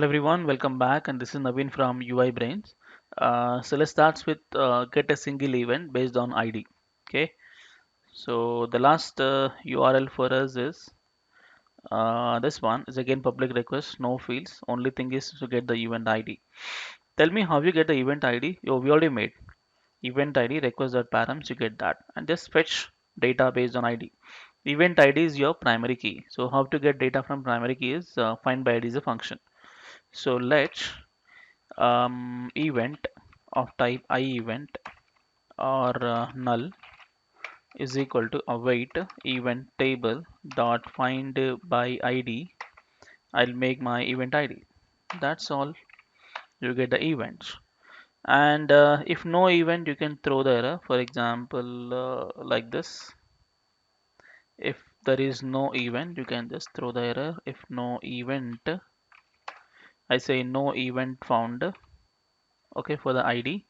Hello everyone, welcome back, and this is Naveen from UI Brains. So let's start with get a single event based on ID. Okay, so the last URL for us is this one is again public request, no fields. Only thing is to get the event ID. Tell me how you get the event ID. Oh, we already made event ID request.params. You get that, and just fetch data based on ID. Event ID is your primary key. So how to get data from primary key is find by ID is a function. So let's event of type I event or null is equal to await event table dot find by ID. I'll make my event ID. That's all. You get the events. And if no event, you can throw the error. For example, like this. If there is no event, you can just throw the error. If no event, I say no event found. Okay, for the ID.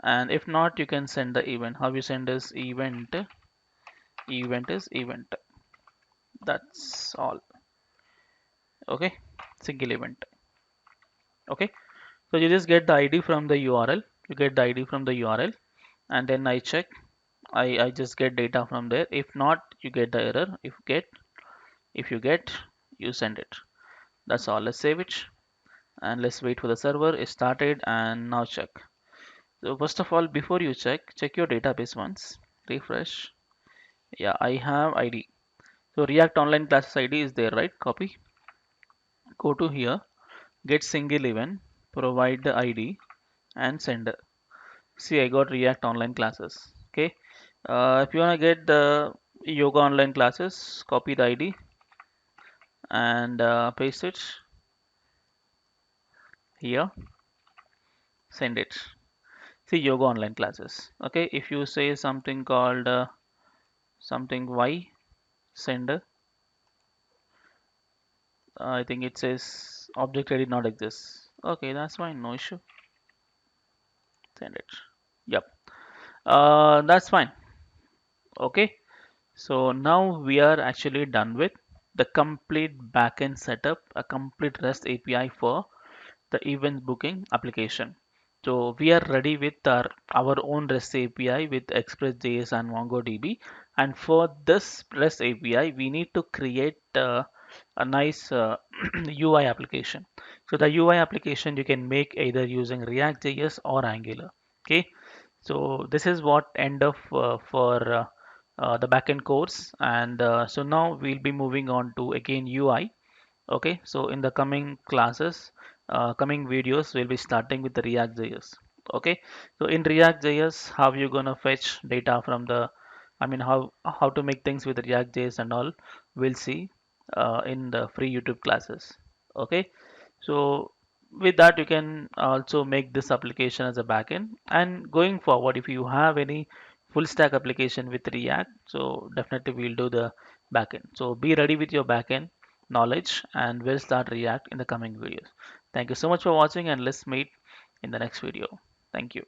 And if not, you can send the event. How you send is event is event. That's all. Okay, single event. Okay, so you just get the ID from the URL. You get the ID from the URL, and then I check. I just get data from there. If not, you get the error. If you get, you send it. That's all. Let's save it and let's wait for the server. It started and now check. So first of all, before you check your database once. Refresh. Yeah, I have ID. So React Online Classes ID is there, right? Copy. Go to here, get single event, provide the ID, and send. See, I got React Online Classes. Okay. If you wanna get the Yoga Online Classes, copy the ID and paste it here. Send it. See, Yoga Online Classes. Okay. If you say something called something Y, send. I think it says object ID not exist. Okay, that's fine. No issue. Send it. Yep. That's fine. Okay. So now we are actually done with the complete backend setup, a complete REST API for the event booking application. So we are ready with our own REST API with Express.js and MongoDB. And for this REST API, we need to create a nice UI application. So the UI application you can make either using React.js or Angular. Okay. So this is what end of for the backend course, and so now we'll be moving on to again UI. Okay, so in the coming classes, coming videos, we'll be starting with the React.js. Okay, so in React.js, how you gonna fetch data from the, I mean, how to make things with React.js and all, we'll see in the free YouTube classes. Okay, so with that, you can also make this application as a backend. And going forward, if you have any full stack application with React, so definitely we'll do the backend. So be ready with your backend knowledge and we'll start React in the coming videos. Thank you so much for watching and let's meet in the next video. Thank you.